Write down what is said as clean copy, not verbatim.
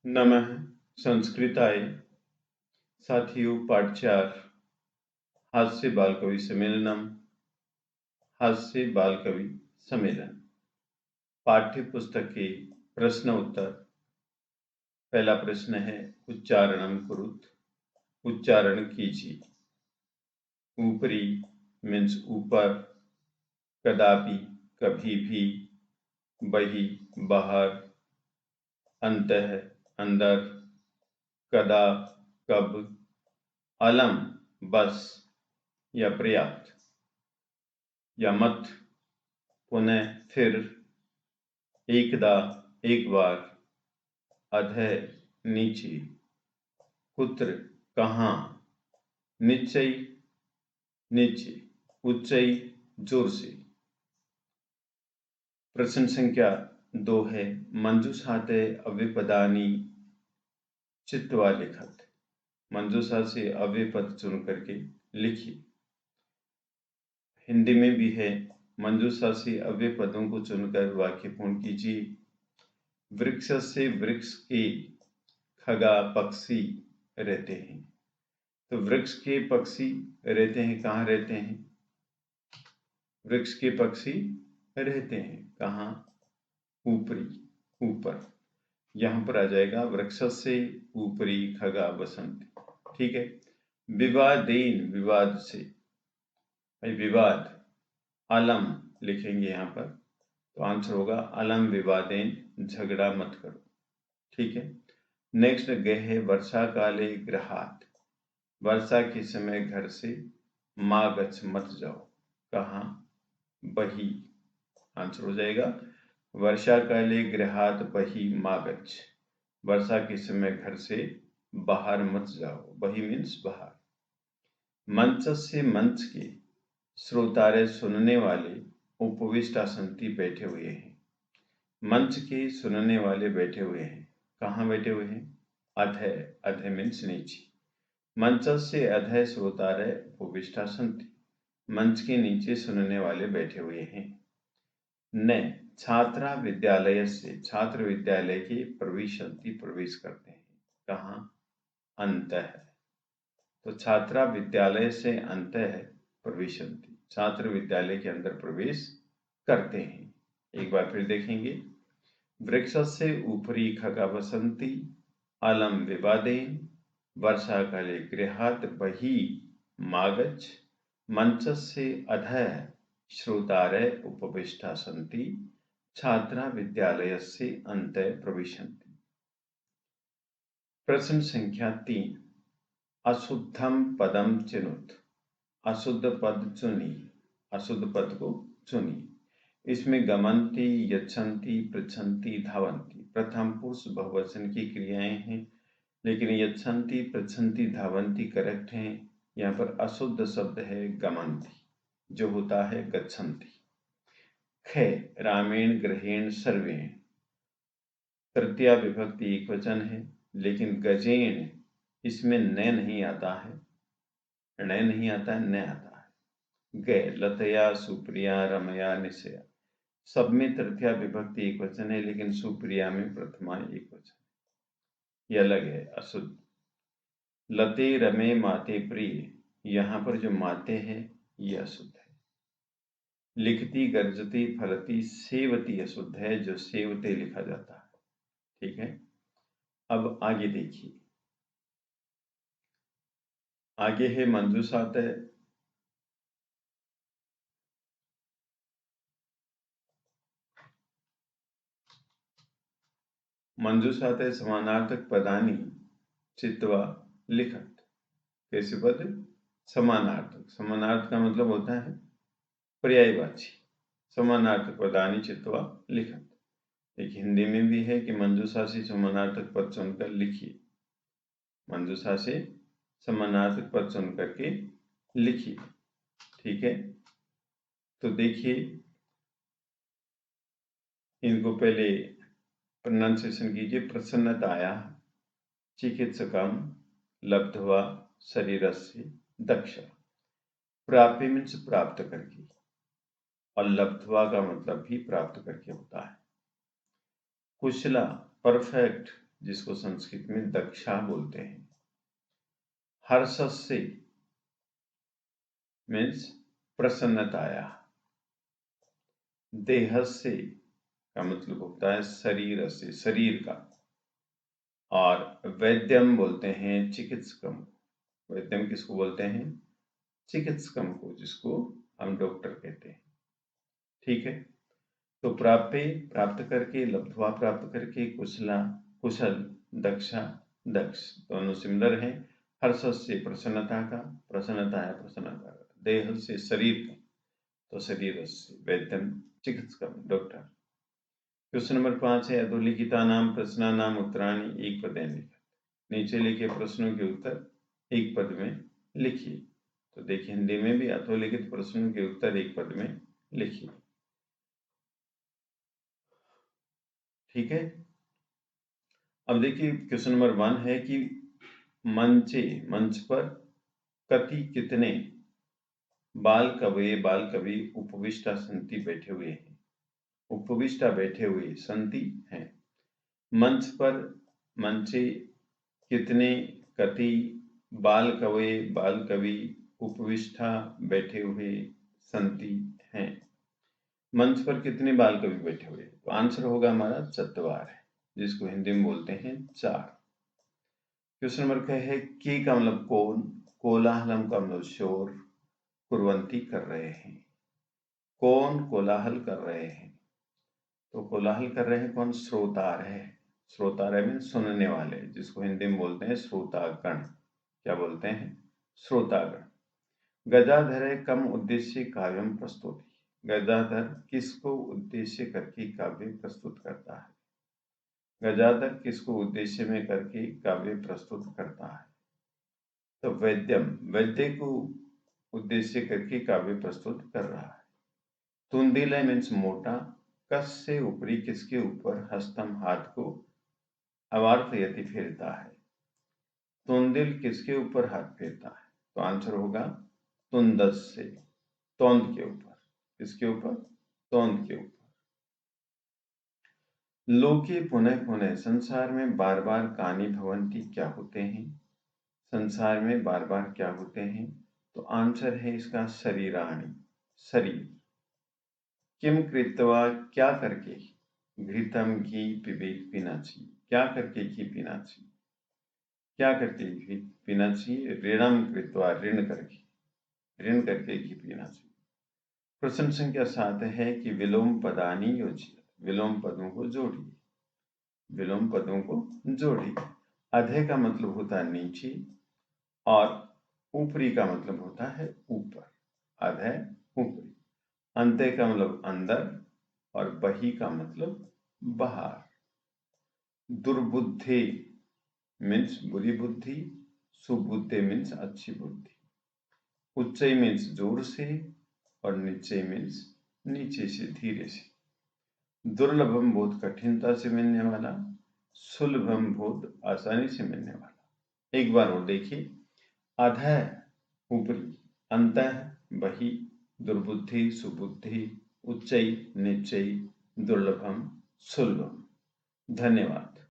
नमः संस्कृताय। साथियों, पाठ 4 हास्य बाल कवि सम्मेलनम। हास्य बाल कवि सम्मेलन पाठ्य पुस्तक के प्रश्न उत्तर। पहला प्रश्न है उच्चारणम कुरुत, उच्चारण कीजिए। ऊपरी मीन्स ऊपर, कदापि कभी भी, बही बाहर, अंतः अंदर, कदा कब, अलम बस या पर्याप्त, या मत पुनः फिर, एकदा एक बार, अधः नीचे, कुत्र कहाँ, निश्चय नीचे, उच्चई जोर से। प्रश्न संख्या 2 है मंजूषाते अव्यपदानी चित्वा लिखत। मंजूषा से अव्यय पद चुन करके लिखिए। हिंदी में भी है, मंजूषा से अव्यय पदों को चुनकर वाक्य पूर्ण कीजिए। वृक्ष से वृक्ष के खगा पक्षी रहते हैं। तो वृक्ष के पक्षी रहते हैं, कहाँ रहते हैं? वृक्ष के पक्षी रहते हैं कहाँ? ऊपरी, ऊपर। यहाँ पर आ जाएगा वृक्ष से ऊपरी खगा बसंती। ठीक है। विवादेन, विवाद से, विवाद, अलम लिखेंगे यहाँ पर, तो आंसर होगा अलम विवादेन, झगड़ा मत करो। ठीक है। नेक्स्ट गहे वर्षा काले गृहात, वर्षा के समय घर से, मागच मत जाओ, कहाँ? बही। आंसर हो जाएगा वर्षा काले गृहात बही मागच, वर्षा के समय घर से बाहर मत जाओ। बही मीन्स बाहर। मंच से मंच के, श्रोतारे सुनने वाले, उपविष्टासंति बैठे हुए हैं। मंच के सुनने वाले बैठे हुए हैं, कहाँ बैठे हुए हैं? अधः, अधः मीन्स नीचे। मंच से अधः श्रोतारे उपविष्टासंति, मंच के नीचे सुनने वाले बैठे हुए हैं। न छात्रा विद्यालय से, छात्र विद्यालय के प्रविशन्ति, प्रवेश करते हैं, कहाँ? अंतः। तो छात्रा विद्यालय से अंतः प्रविशन्ति, छात्र विद्यालय के अंदर प्रवेश करते हैं। एक बार फिर देखेंगे। वृक्ष से ऊपरी खगा बसंती, अलम विवादेन, वर्षा काले गृहात बही मागच, मंच से अधः श्रोतारय उपविष्टा सन्ति, छात्रा विद्यालयस्य अन्ते प्रविशन्ति। प्रश्न संख्या 3 अशुद्धम पदम चिनुत, अशुद्ध पद चुनिए, अशुद्ध पद को चुनिए। इसमें गमन्ति, यच्छन्ति, पृच्छन्ति, धावन्ति, प्रथम पुरुष बहुवचन की क्रियाएं हैं, लेकिन यच्छन्ति, पृच्छन्ति, धावन्ति करेक्ट हैं। यहाँ पर अशुद्ध शब्द है गमन्ति, जो होता है गच्छन्ति। खे रामेण ग्रहेण सर्वेण, तृतीया विभक्ति एक वचन है, लेकिन गजेण इसमें न नहीं आता है, न नहीं आता है, न आता है। गए लतया सुप्रिया रमया निशया, सब में तृतीया विभक्ति एक वचन है, लेकिन सुप्रिया में प्रथमा एक वचन, ये अलग है, अशुद्ध। लते रमे माते प्रिय, यहाँ पर जो माते हैं ये अशुद्ध है। लिखती गर्जती फलती सेवती अशुद्ध है, जो सेवते लिखा जाता है। ठीक है। अब आगे देखिए, आगे है मंजूषात। मंजूषात समानार्थक पदानी चित्वा लिखत। कैसे पद? समानार्थक। समानार्थ का मतलब होता है पर्यायवाची। समानार्थक पदानी चित्वा लिखत। एक हिंदी में भी है कि मंजूषा से समानार्थक पद चुनकर लिखिए। मंजूषा से समानार्थक पद चुन करके लिखिए। ठीक है। तो देखिए, इनको पहले प्रोनाउंसिएशन कीजिए। प्रसन्नताया चिकित्सकम लब्ध्वा शरीरस्य दक्ष। प्राप्य मीन्स प्राप्त करके, और लब्ध्वा का मतलब भी प्राप्त करके होता है। कुशला परफेक्ट, जिसको संस्कृत में दक्षा बोलते हैं। हर्षस्य मीन्स प्रसन्नताया। देहस्य का मतलब होता है शरीर से, शरीर का। और वैद्यम बोलते हैं चिकित्सकम। वैद्यम किसको बोलते हैं? चिकित्सकम को, जिसको हम डॉक्टर कहते हैं। ठीक है, तो प्राप्य प्राप्त करके, लब्ध्वा प्राप्त करके, कुशला कुशल, दक्षा दक्ष, दोनों सिमिलर हैं। हर्ष से प्रसन्नता का, प्रसन्नता है प्रसन्नता का। देह से शरीर का, तो शरीर से वैद्यम चिकित्सकम डॉक्टर। क्वेश्चन नंबर 5 है अधोलिखिता नाम प्रश्ना नाम उत्तराणी एक पद लिखित। नीचे लिखे प्रश्नों के उत्तर एक पद में लिखिए। तो देखिए हिंदी में भी अधोलिखित प्रश्नों के उत्तर एक पद में लिखिए। ठीक है, अब देखिए क्वेश्चन नंबर 1 है कि मंचे, मंच पर कति कितने बाल कवि उपविष्टा संति बैठे हुए हैं। उपविष्टा बैठे हुए, संति हैं। मंच पर मंचे कितने कति बाल कवि उपविष्टा बैठे हुए संति हैं। मंच पर कितने बाल कवि बैठे हुए, तो आंसर होगा हमारा चत्वार, जिसको हिंदी में बोलते हैं 4। क्वेश्चन नंबर क्या है? की का मतलब कौन, कोलाहलम का मतलब शोर, कुर्वंती कर रहे हैं। कौन कोलाहल कर रहे हैं, तो कोलाहल कर रहे हैं कौन? श्रोतार है। श्रोतार है मीन्स सुनने वाले, जिसको हिंदी में बोलते हैं श्रोतागण। क्या बोलते हैं? श्रोतागण। गजाधर कम उद्देश्य काव्यम प्रस्तुति। गजाधर किसको उद्देश्य करके काव्य प्रस्तुत करता है? गजाधर किसको उद्देश्य में करके काव्य प्रस्तुत करता है? तो वैद्यम, वैद्य को उद्देश्य करके काव्य प्रस्तुत कर रहा है। तुंदिल मीन्स मोटा, कस से ऊपरी किसके ऊपर, हस्तम हाथ को, अवार्थ यदि फेरता है। तुंदिल किसके ऊपर हाथ फेरता है, तो आंसर होगा तुंदस से, तोंद के ऊपर। किसके ऊपर? तोंद के ऊपर। लोके पुनः पुनः, संसार में बार बार कानी भवंती क्या होते हैं? संसार में बार बार क्या होते हैं, तो आंसर है इसका शरीराणि, शरीर। किम कृत्वा क्या करके, घृतम घी पिबेत पीना चाहिए। क्या करके घी पीना चाहिए, क्या करके घी पीना चाहिए? ऋणम कृत्वा, ऋण करके, ऋण करके घी पीना चाहिए। प्रश्न संख्या 7 है कि विलोम पदानी योजित। विलोम पदों को जोड़िए। विलोम पदों को जोड़िए। अधे का मतलब होता है नीचे, और ऊपरी का मतलब होता है ऊपर। अधे ऊपरी। अंत्य का मतलब अंदर, और बही का मतलब बाहर। दुर्बुद्धि मीन्स बुरी बुद्धि, सुबुद्धि मीन्स अच्छी बुद्धि। उच्चई मीन्स जोर से, और नीचे मीन्स नीचे से, धीरे से। दुर्लभम बहुत कठिनता से मिलने वाला, सुलभम बहुत आसानी से मिलने वाला। एक बार और देखिए, अधः ऊपरी, अंतः बही, दुर्बुद्धि सुबुद्धि, उच्चई नीचई, दुर्लभम सुलभम। धन्यवाद।